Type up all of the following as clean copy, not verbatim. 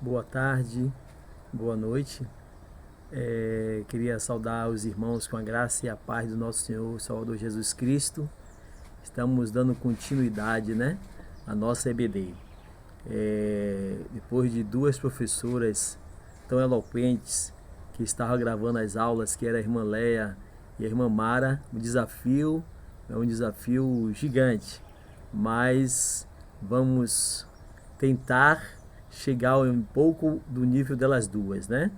Boa tarde, boa noite. Queria saudar os irmãos com a graça e a paz do nosso Senhor Salvador Jesus Cristo. Estamos dando continuidade, né, à nossa EBD. Depois de duas professoras tão eloquentes que estavam gravando as aulas, que era a irmã Leia e a irmã Mara, o desafio é um desafio gigante, mas vamos tentar chegar um pouco do nível delas duas, né?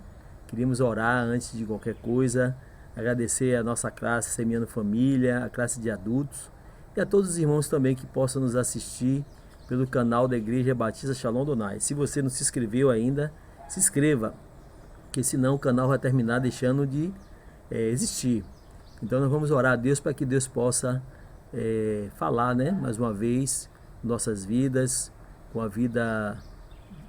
Queríamos orar antes de qualquer coisa, agradecer a nossa classe Semeando Família, a classe de adultos e a todos os irmãos também que possam nos assistir pelo canal da Igreja Batista Shalom Donai. Se você não se inscreveu ainda, se inscreva, porque senão o canal vai terminar deixando de existir. Então nós vamos orar a Deus para que Deus possa falar, né, mais uma vez, nossas vidas, com a vida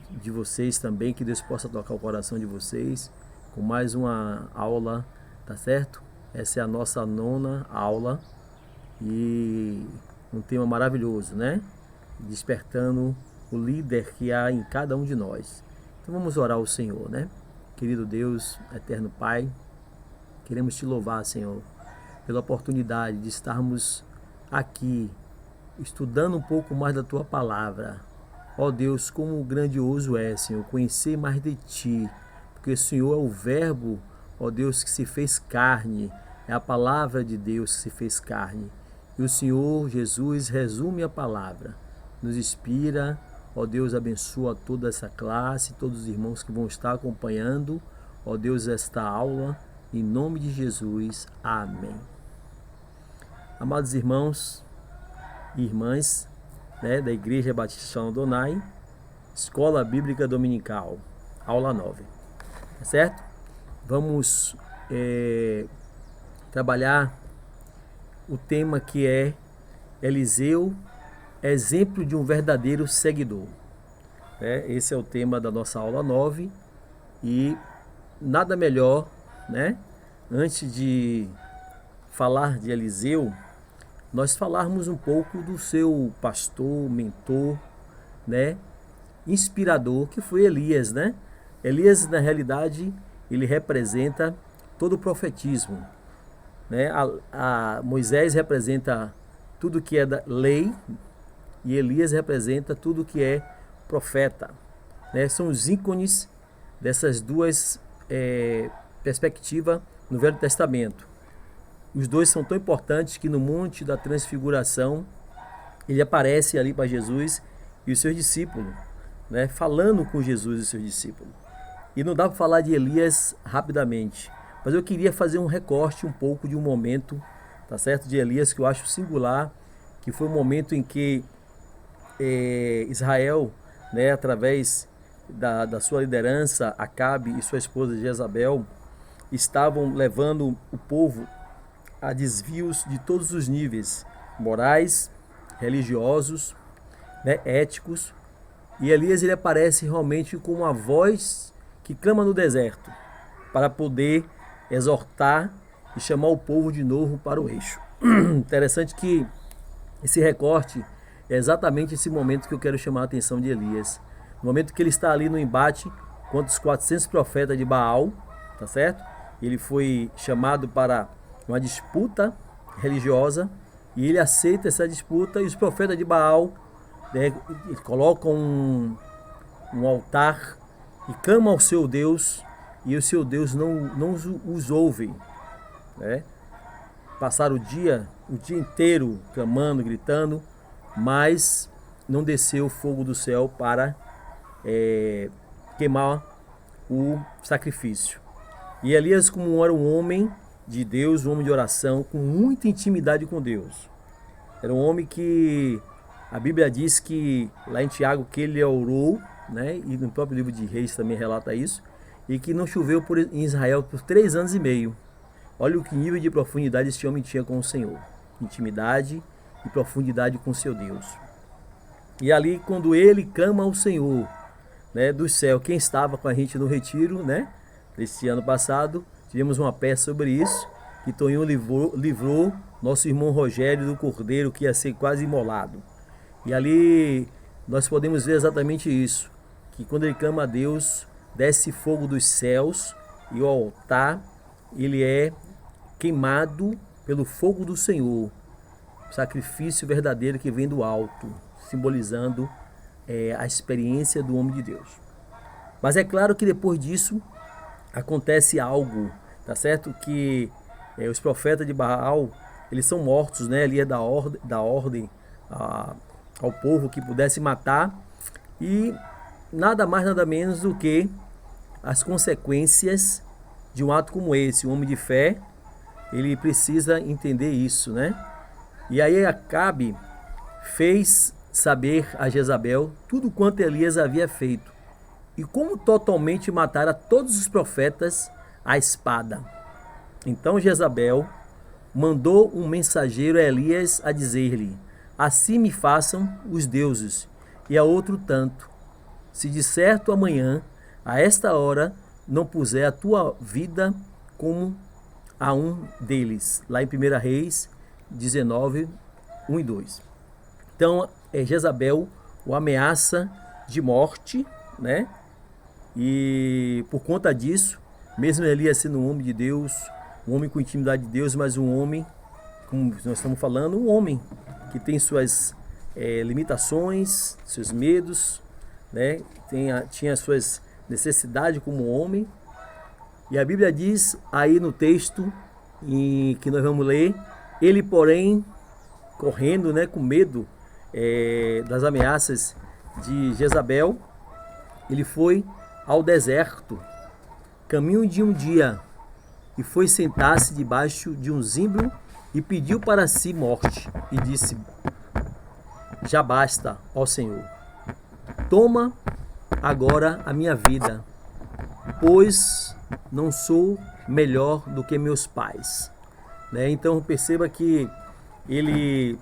de vocês também, que Deus possa tocar o coração de vocês com mais uma aula, tá certo? Essa é a nossa 9ª aula e um tema maravilhoso, né? Despertando o líder que há em cada um de nós. Então vamos orar ao Senhor, né? Querido Deus, eterno Pai, queremos te louvar, Senhor, pela oportunidade de estarmos aqui estudando um pouco mais da tua palavra. Ó Deus, como grandioso é, Senhor, conhecer mais de Ti, porque o Senhor é o Verbo, ó Deus, que se fez carne, é a palavra de Deus que se fez carne. E o Senhor Jesus resume a palavra, nos inspira, ó Deus, abençoa toda essa classe, todos os irmãos que vão estar acompanhando, ó Deus, esta aula, em nome de Jesus, amém. Amados irmãos e irmãs, da Igreja Batista Shalom Donai, Escola Bíblica Dominical, aula 9, tá certo? Vamos trabalhar o tema que é Eliseu, exemplo de um verdadeiro seguidor. Esse é o tema da nossa aula 9 e nada melhor, né, antes de falar de Eliseu, nós falarmos um pouco do seu pastor, mentor, né, inspirador, que foi Elias, né? Elias, na realidade, ele representa todo o profetismo, né? Moisés representa tudo que é da lei e Elias representa tudo que é profeta, né? São os ícones dessas duas perspectivas no Velho Testamento. Os dois são tão importantes que no Monte da Transfiguração ele aparece ali para Jesus e os seus discípulos, né, falando com Jesus e os seus discípulos. E não dá para falar de Elias rapidamente, mas eu queria fazer um recorte um pouco de um momento, tá certo, de Elias que eu acho singular, que foi o momento em que Israel, né, através da sua liderança, Acabe e sua esposa Jezabel, estavam levando o povo a desvios de todos os níveis, morais, religiosos, né, éticos. E Elias ele aparece realmente como uma voz que clama no deserto para poder exortar e chamar o povo de novo para o eixo. Interessante que esse recorte é exatamente esse momento que eu quero chamar a atenção de Elias. No momento que ele está ali no embate contra os 400 profetas de Baal, tá certo? Ele foi chamado para uma disputa religiosa e ele aceita essa disputa e os profetas de Baal, né, colocam um altar e clamam ao seu Deus e o seu Deus não os ouve, né? Passaram o dia inteiro clamando, gritando, mas não desceu o fogo do céu para queimar o sacrifício. E Elias, como era um homem de Deus, um homem de oração, com muita intimidade com Deus. Era um homem que a Bíblia diz que, lá em Tiago, que ele orou, né, e no próprio livro de Reis também relata isso, e que não choveu em Israel por 3 anos e meio. Olha o que nível de profundidade esse homem tinha com o Senhor. Intimidade e profundidade com seu Deus. E ali, quando ele clama ao Senhor, né, do céu, quem estava com a gente no retiro, né, desse ano passado, tivemos uma peça sobre isso, que Tonho livrou nosso irmão Rogério do cordeiro que ia ser quase imolado. E ali nós podemos ver exatamente isso, que quando ele clama a Deus, desce fogo dos céus e o altar, ele é queimado pelo fogo do Senhor. Sacrifício verdadeiro que vem do alto, simbolizando a experiência do homem de Deus. Mas é claro que depois disso acontece algo, tá certo? Que os profetas de Baal, eles são mortos, né? Ali é da ordem ao povo que pudesse matar, e nada mais nada menos do que as consequências de um ato como esse. Um homem de fé, ele precisa entender isso, né? E aí Acabe fez saber a Jezabel tudo quanto Elias havia feito e como totalmente matara todos os profetas à espada. Então Jezabel mandou um mensageiro a Elias a dizer-lhe: assim me façam os deuses, e a outro tanto, se de certo amanhã, a esta hora, não puser a tua vida como a um deles. Lá em 1 Reis 19, 1 e 2. Então, Jezabel o ameaça de morte, né? E por conta disso, mesmo Elias sendo um homem de Deus, um homem com intimidade de Deus, mas um homem, como nós estamos falando, um homem que tem suas limitações, seus medos, né? Tinha suas necessidades como homem. E a Bíblia diz aí no texto que nós vamos ler, ele porém, correndo, né, com medo das ameaças de Jezabel, ele foi ao deserto, caminho de um dia, e foi sentar-se debaixo de um zimbro e pediu para si morte, e disse: já basta, ó Senhor, toma agora a minha vida, pois não sou melhor do que meus pais. Né? Então perceba que ele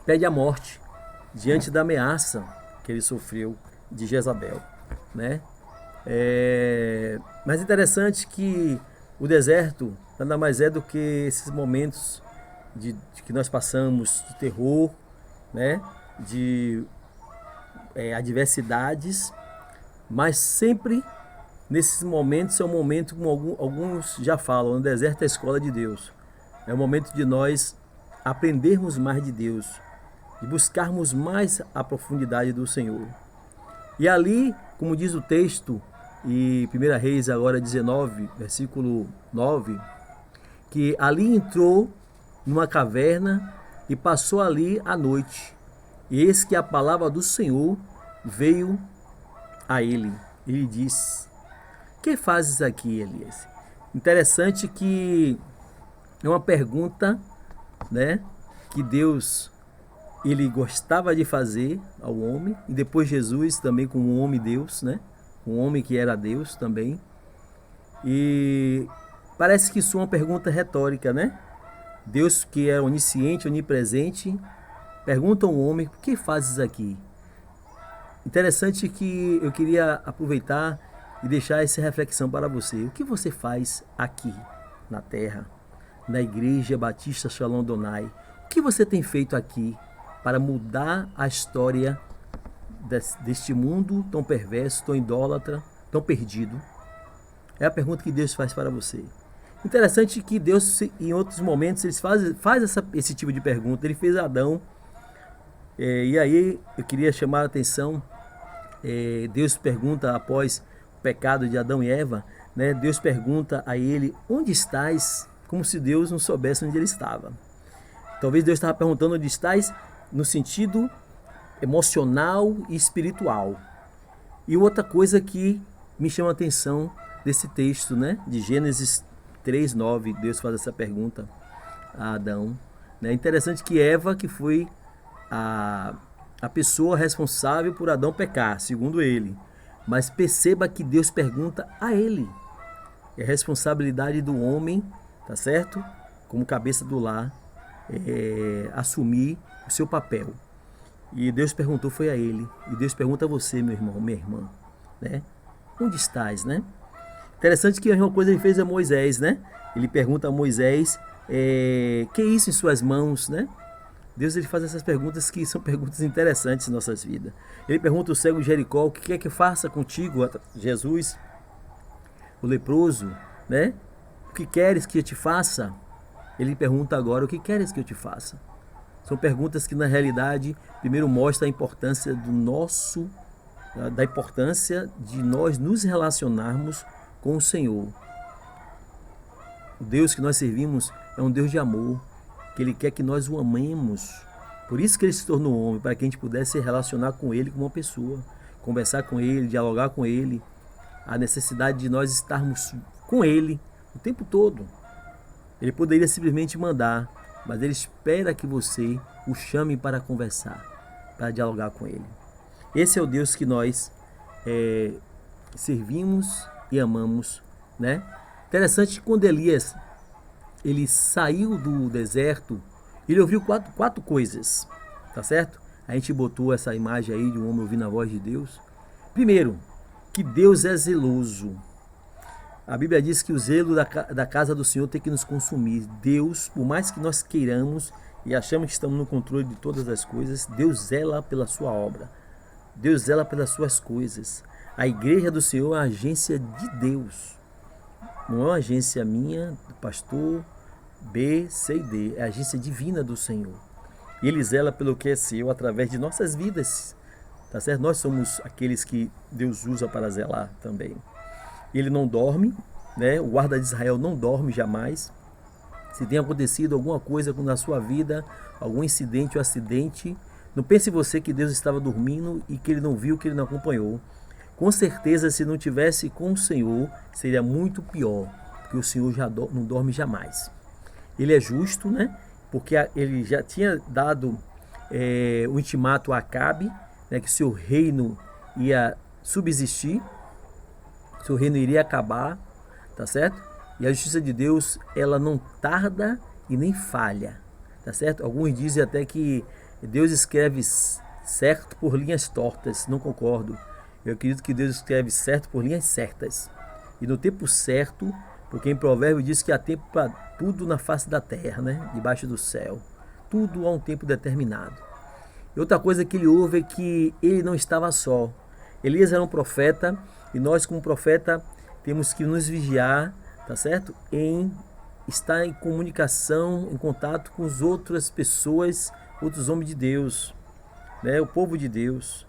pede a morte diante da ameaça que ele sofreu de Jezabel. Né? Mas interessante que o deserto nada mais é do que esses momentos que nós passamos de terror, né? De adversidades, mas sempre nesses momentos é um momento, como alguns já falam, o deserto é a escola de Deus. É o momento de nós aprendermos mais de Deus, de buscarmos mais a profundidade do Senhor. E ali, como diz o texto, em 1 Reis agora 19, versículo 9, que ali entrou numa caverna e passou ali a noite. E eis que a palavra do Senhor veio a ele. Ele disse: que fazes aqui, Elias? Interessante que é uma pergunta, né, que Deus ele gostava de fazer ao homem, e depois Jesus também como um homem Deus, né? Um homem que era Deus também. E parece que isso é uma pergunta retórica, né? Deus, que é onisciente, onipresente, pergunta ao homem: o que fazes aqui? Interessante que eu queria aproveitar e deixar essa reflexão para você. O que você faz aqui na terra, na Igreja Batista Shalom Donai? O que você tem feito aqui para mudar a história deste mundo tão perverso, tão idólatra, tão perdido? É a pergunta que Deus faz para você. Interessante que Deus, em outros momentos, ele faz esse tipo de pergunta. Ele fez a Adão. E aí eu queria chamar a atenção. Deus pergunta após o pecado de Adão e Eva, né? Deus pergunta a ele: onde estás? Como se Deus não soubesse onde ele estava. Talvez Deus estava perguntando onde estás no sentido emocional e espiritual. E outra coisa que me chama a atenção desse texto, né, de Gênesis 3:9, Deus faz essa pergunta a Adão. É interessante que Eva, que foi a pessoa responsável por Adão pecar, segundo ele. Mas perceba que Deus pergunta a ele. É a responsabilidade do homem, tá certo? Como cabeça do lar, assumir o seu papel. E Deus perguntou foi a ele. E Deus pergunta a você, meu irmão, minha irmã, né? Onde estás, né? Interessante que a mesma coisa ele fez a Moisés, né? Ele pergunta a Moisés, que é isso em suas mãos, né? Deus ele faz essas perguntas que são perguntas interessantes em nossas vidas. Ele pergunta ao cego de Jericó: o que quer que faça contigo, Jesus? O leproso, né? O que queres que eu te faça? Ele pergunta agora: o que queres que eu te faça? São perguntas que na realidade primeiro mostram a importância da importância de nós nos relacionarmos com o Senhor. O Deus que nós servimos é um Deus de amor, que Ele quer que nós o amemos. Por isso que Ele se tornou homem, para que a gente pudesse se relacionar com Ele como uma pessoa, conversar com Ele, dialogar com Ele. A necessidade de nós estarmos com Ele o tempo todo. Ele poderia simplesmente mandar, mas Ele espera que você o chame para conversar, para dialogar com Ele. Esse é o Deus que nós servimos e amamos, né? Interessante que quando Elias ele saiu do deserto, ele ouviu quatro coisas, tá certo? A gente botou essa imagem aí de um homem ouvindo a voz de Deus. Primeiro, que Deus é zeloso. A Bíblia diz que o zelo da casa do Senhor tem que nos consumir. Deus, por mais que nós queiramos e achamos que estamos no controle de todas as coisas, Deus zela pela sua obra. Deus zela pelas suas coisas. A igreja do Senhor é uma agência de Deus. Não é uma agência minha, do pastor B, C e D. É a agência divina do Senhor. E Ele zela pelo que é seu através de nossas vidas. Tá certo? Nós somos aqueles que Deus usa para zelar também. Ele não dorme, né? O guarda de Israel não dorme jamais. Se tem acontecido alguma coisa na sua vida, algum incidente ou acidente, não pense você que Deus estava dormindo e que Ele não viu, que Ele não acompanhou. Com certeza, se não tivesse com o Senhor, seria muito pior, porque o Senhor já não dorme jamais. Ele é justo, né? Porque Ele já tinha dado o intimato a Acabe, né? Que seu reino ia subsistir, seu reino iria acabar, tá certo? E a justiça de Deus, ela não tarda e nem falha, tá certo? Alguns dizem até que Deus escreve certo por linhas tortas. Não concordo. Eu acredito que Deus escreve certo por linhas certas. E no tempo certo, porque em Provérbio diz que há tempo para tudo na face da terra, né? Debaixo do céu. Tudo há um tempo determinado. E outra coisa que ele ouve é que ele não estava só. Elias era um profeta e nós, como profeta, temos que nos vigiar, tá certo? Em estar em comunicação, em contato com as outras pessoas, outros homens de Deus, né? O povo de Deus,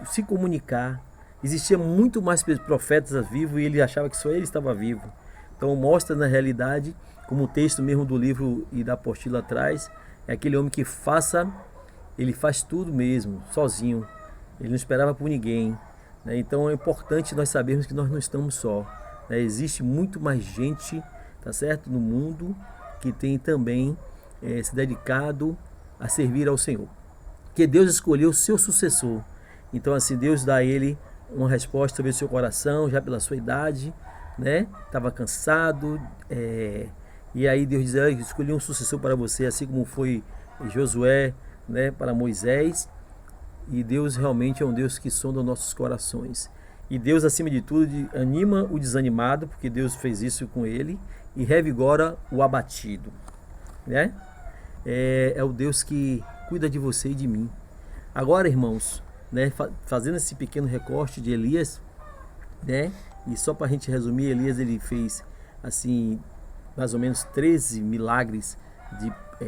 se comunicar. Existia muito mais profetas vivos e ele achava que só ele estava vivo. Então mostra na realidade, como o texto mesmo do livro e da apostila traz, é aquele homem que ele faz tudo mesmo, sozinho. Ele não esperava por ninguém, né? Então é importante nós sabermos que nós não estamos só, né? Existe muito mais gente, tá certo, no mundo que tem também se dedicado a servir ao Senhor. Porque Deus escolheu o seu sucessor. Então assim, Deus dá a ele uma resposta sobre o seu coração, já pela sua idade, né? Estava cansado, e aí Deus diz: eu escolhi um sucessor para você, assim como foi Josué, né, para Moisés. E Deus realmente é um Deus que sonda nossos corações. E Deus, acima de tudo, anima o desanimado, porque Deus fez isso com ele, e revigora o abatido, né? É o Deus que cuida de você e de mim. Agora, irmãos, né, fazendo esse pequeno recorte de Elias, né, e só para a gente resumir, Elias ele fez assim mais ou menos 13 milagres,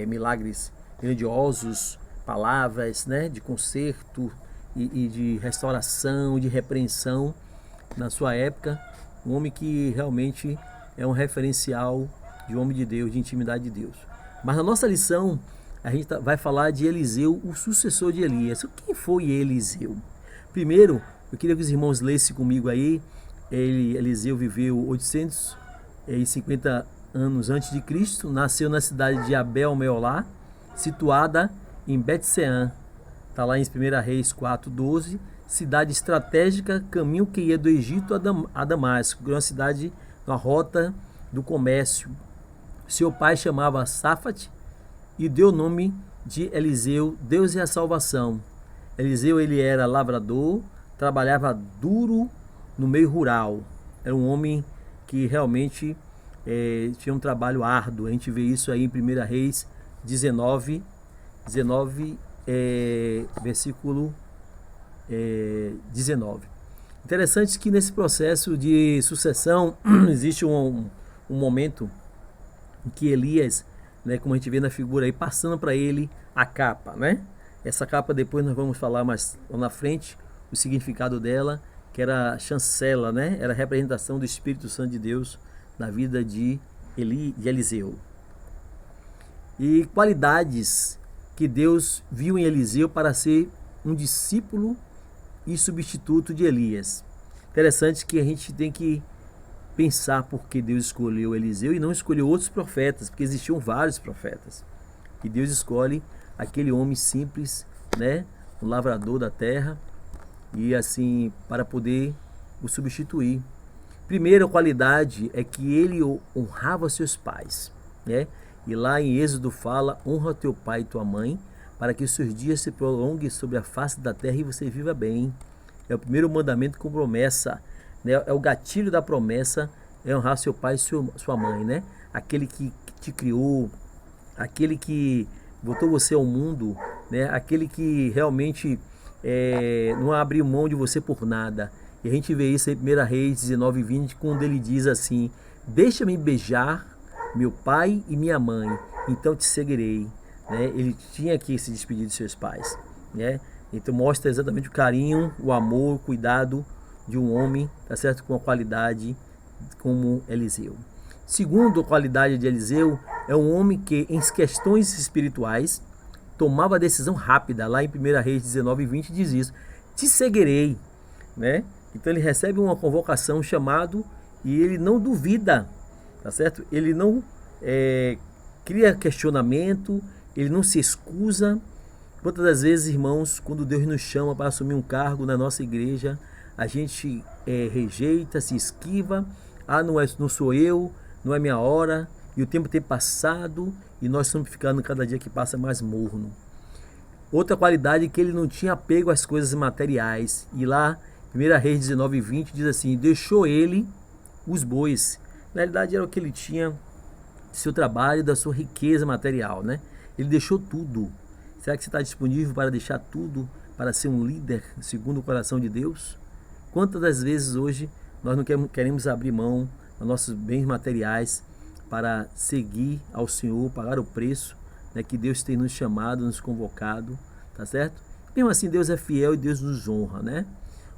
milagres grandiosos, palavras, né, de conserto e de restauração, de repreensão na sua época. Um homem que realmente é um referencial de homem de Deus, de intimidade de Deus. Mas na nossa lição a gente vai falar de Eliseu, o sucessor de Elias. Quem foi Eliseu? Primeiro, eu queria que os irmãos lessem comigo aí. Eliseu viveu 850 anos antes de Cristo, nasceu na cidade de Abel-Meolá, situada em Bet-Sean. Está lá em 1 Reis 4:12, cidade estratégica, caminho que ia do Egito a Damasco, uma cidade na rota do comércio. Seu pai chamava Safate e deu o nome de Eliseu, Deus é a salvação. Eliseu ele era lavrador, trabalhava duro no meio rural. Era um homem que realmente tinha um trabalho árduo. A gente vê isso aí em 1 Reis 19, 19, versículo 19. Interessante que nesse processo de sucessão existe um momento em que Elias, né, como a gente vê na figura aí, passando para ele a capa, né? Essa capa depois nós vamos falar mais lá na frente o significado dela, que era a chancela, né? Era a representação do Espírito Santo de Deus na vida de Eliseu. E qualidades que Deus viu em Eliseu para ser um discípulo e substituto de Elias. Interessante que a gente tem que pensar por que Deus escolheu Eliseu e não escolheu outros profetas, porque existiam vários profetas. E Deus escolhe aquele homem simples, né, um lavrador da terra, e assim, para poder o substituir. Primeira qualidade é que ele honrava seus pais, né? E lá em Êxodo fala: honra teu pai e tua mãe, para que os seus dias se prolonguem sobre a face da terra e você viva bem. É o primeiro mandamento com promessa, né? É o gatilho da promessa, é honrar seu pai e sua mãe, né? Aquele que te criou, aquele que botou você ao mundo, né? Aquele que realmente não abriu mão de você por nada. E a gente vê isso em 1 Reis 19:20, quando ele diz assim: deixa-me beijar meu pai e minha mãe, então te seguirei. Né? Ele tinha que se despedir de seus pais, né? Então mostra exatamente o carinho, o amor, o cuidado de um homem, tá certo? Com a qualidade como Eliseu. Segundo a qualidade de Eliseu, é um homem que em questões espirituais tomava decisão rápida. Lá em 1 Reis 19:20 diz isso: te seguirei, né? Então ele recebe uma convocação, um chamado, e ele não duvida, tá certo? Ele não cria questionamento, ele não se excusa. Quantas das vezes, irmãos, quando Deus nos chama para assumir um cargo na nossa igreja, a gente rejeita, se esquiva: ah, não sou eu, não é minha hora, e o tempo tem passado e nós estamos ficando cada dia que passa mais morno. Outra qualidade é que ele não tinha apego às coisas materiais, e lá 1 Reis 19:20 diz assim: deixou ele os bois. Na realidade era o que ele tinha de seu trabalho, da sua riqueza material, né? Ele deixou tudo. Será que você está disponível para deixar tudo para ser um líder segundo o coração de Deus? Quantas das vezes hoje nós não queremos abrir mão dos nossos bens materiais para seguir ao Senhor, pagar o preço, né, que Deus tem nos chamado, nos convocado, tá certo? Mesmo assim, Deus é fiel e Deus nos honra, né?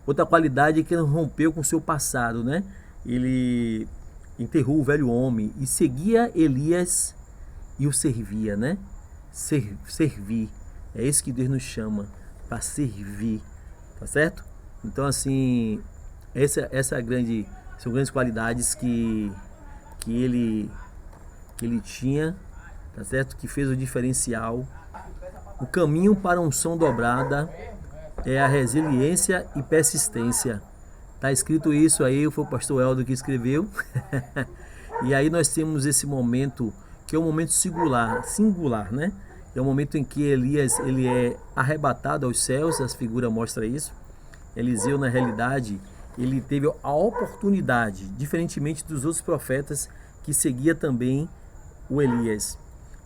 Outra qualidade é que ele rompeu com o seu passado, né? Ele enterrou o velho homem e seguia Elias e o servia, né? Servir. É isso que Deus nos chama, para servir, tá certo? Então, assim, essa são grandes qualidades que ele tinha, tá certo? Que fez o diferencial. O caminho para a unção dobrada é a resiliência e persistência. Tá escrito isso aí, foi o pastor Eldo que escreveu. E aí nós temos esse momento, que é um momento singular, né? É o momento em que Elias ele é arrebatado aos céus, a figura mostra isso. Eliseu, na realidade, ele teve a oportunidade, diferentemente dos outros profetas que seguia também o Elias,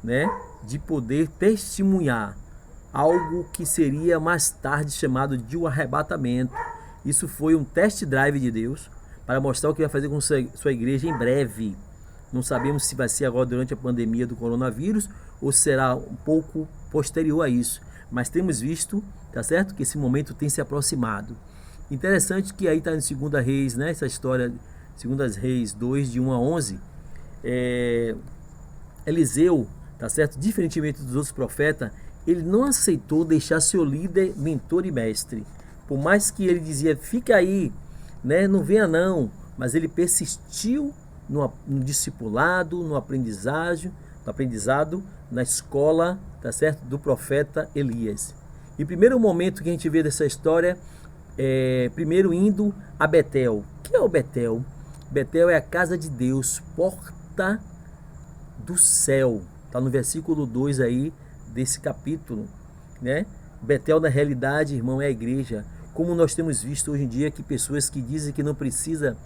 né, de poder testemunhar algo que seria mais tarde chamado de o arrebatamento. Isso foi um test drive de Deus para mostrar o que vai fazer com sua igreja em breve. Não sabemos se vai ser agora durante a pandemia do coronavírus ou será um pouco posterior a isso. Mas temos visto, tá certo, que esse momento tem se aproximado. Interessante que aí está em 2 Reis, né, essa história, 2 Reis 2, de 1 a 11. Eliseu, tá certo, diferentemente dos outros profetas, ele não aceitou deixar seu líder, mentor e mestre. Por mais que ele dizia: fica aí, né, não venha não, mas ele persistiu no discipulado, no aprendizado, na escola, tá certo, do profeta Elias. E o primeiro momento que a gente vê dessa história primeiro indo a Betel. O que é o Betel? Betel é a casa de Deus, porta do céu. Está no versículo 2 aí desse capítulo, né? Betel, na realidade, irmão, é a igreja. Como nós temos visto hoje em dia que pessoas que dizem que não precisa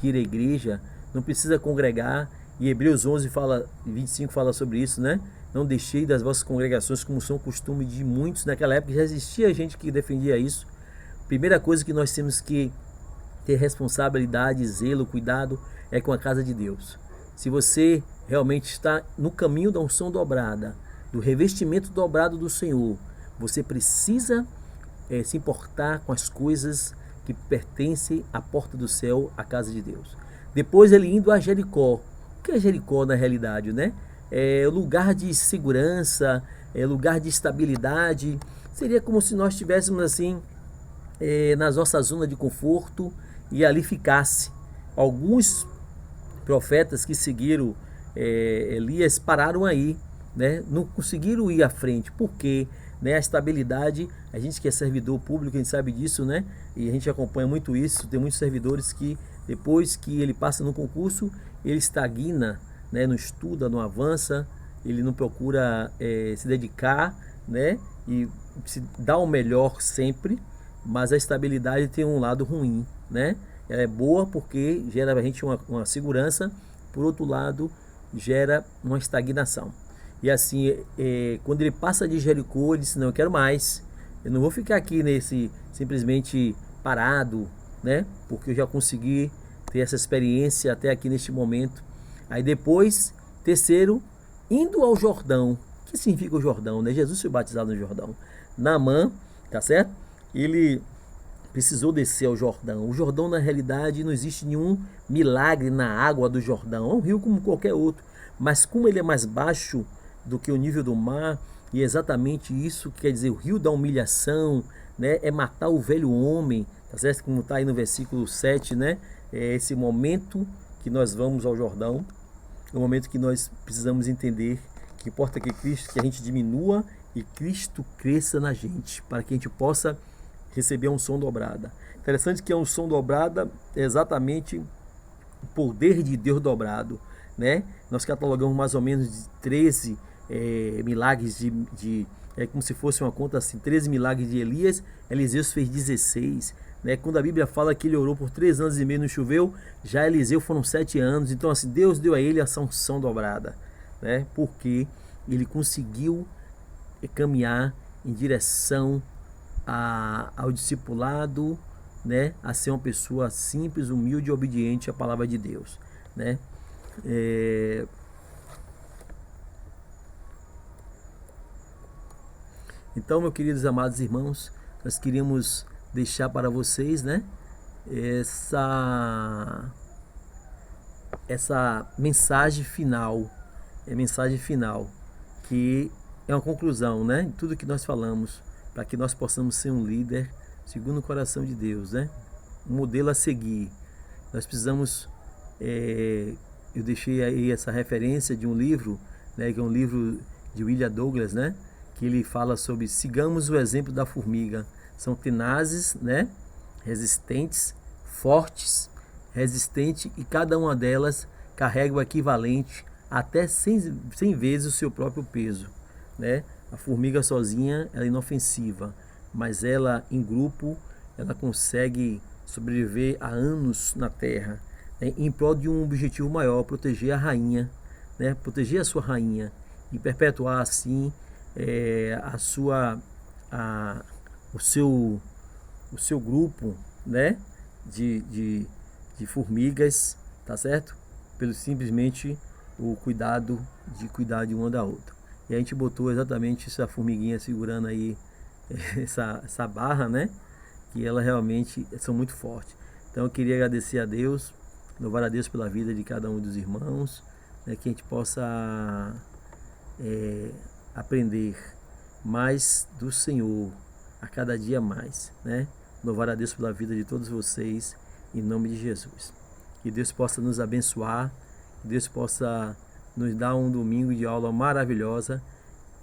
ir à igreja, não precisa congregar, e Hebreus 11 25 fala sobre isso, né? não deixei das vossas congregações, como são costume de muitos. Naquela época já existia gente que defendia isso. Primeira coisa que nós temos que ter responsabilidade, zelo, cuidado é com a casa de Deus. Se você realmente está no caminho da unção dobrada, do revestimento dobrado do Senhor, você precisa se importar com as coisas que pertencem à porta do céu, à casa de Deus. Depois ele indo a Jericó. O que é Jericó na realidade, né? É lugar de segurança, é lugar de estabilidade. Seria como se nós estivéssemos assim na nossa zona de conforto e ali ficasse. Alguns profetas que seguiram Elias pararam aí, né? Não conseguiram ir à frente. Por quê? Né? A estabilidade, a gente que é servidor público, a gente sabe disso, né? E a gente acompanha muito isso. Tem muitos servidores que depois que ele passa no concurso, ele estagna, né? Não estuda, não avança, ele não procura se dedicar, né? E se dá o melhor sempre, mas a estabilidade tem um lado ruim, né? Ela é boa porque gera a gente uma segurança, por outro lado, gera uma estagnação. E assim, quando ele passa de Jericó, ele disse, não, eu quero mais. Eu não vou ficar aqui simplesmente parado, né? Porque eu já consegui ter essa experiência até aqui neste momento. Aí depois, terceiro, indo ao Jordão. O que significa o Jordão, né? Jesus foi batizado no Jordão. Naamã, tá certo? Ele precisou descer ao Jordão. O Jordão, na realidade, não existe nenhum milagre na água do Jordão. É um rio como qualquer outro. Mas como ele é mais baixo do que o nível do mar, e é exatamente isso que quer dizer o rio da humilhação, né? É matar o velho homem, tá certo? Como está aí no versículo 7, né? É esse momento que nós vamos ao Jordão, é o momento que nós precisamos entender que importa que a gente diminua e Cristo cresça na gente, para que a gente possa receber a unção dobrada. Interessante que a unção dobrada é exatamente o poder de Deus dobrado, né? Nós catalogamos mais ou menos de 13 milagres é como se fosse uma conta assim, 13 milagres de Elias. Eliseu fez 16, né? Quando a Bíblia fala que ele orou por 3 anos e meio, não choveu, já Eliseu foram 7 anos. Então assim, Deus deu a ele essa unção dobrada, né? Porque ele conseguiu caminhar em direção ao discipulado, né? A ser uma pessoa simples, humilde e obediente à palavra de Deus, né? Então, meus queridos amados irmãos, nós queríamos deixar para vocês, né, essa mensagem final, que é uma conclusão, né, de tudo que nós falamos, para que nós possamos ser um líder segundo o coração de Deus, né, um modelo a seguir. Nós precisamos, eu deixei aí essa referência de um livro, né, que é um livro de William Douglas, né, que ele fala sobre sigamos o exemplo da formiga. São tenazes, né? Resistentes, fortes, resistentes, e cada uma delas carrega o equivalente até 100 vezes o seu próprio peso, né? A formiga sozinha ela é inofensiva, mas ela em grupo ela consegue sobreviver há anos na terra, né? Em prol de um objetivo maior, proteger a rainha, né? Proteger a sua rainha e perpetuar assim o seu grupo, né, de formigas, tá certo? Pelo simplesmente o cuidado de cuidar de uma da outra. E a gente botou exatamente essa formiguinha segurando aí essa barra, né? Que ela realmente são muito fortes. Então eu queria agradecer a Deus, louvar a Deus pela vida de cada um dos irmãos, né, que a gente possa aprender mais do Senhor a cada dia mais, né? Louvar a Deus pela vida de todos vocês, em nome de Jesus. Que Deus possa nos abençoar, que Deus possa nos dar um domingo de aula maravilhosa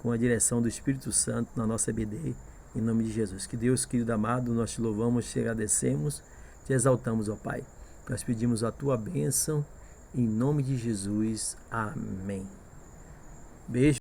com a direção do Espírito Santo na nossa EBD, em nome de Jesus. Que Deus, querido amado, nós te louvamos, te agradecemos, te exaltamos, ó Pai. Nós pedimos a tua bênção, em nome de Jesus. Amém. Beijo.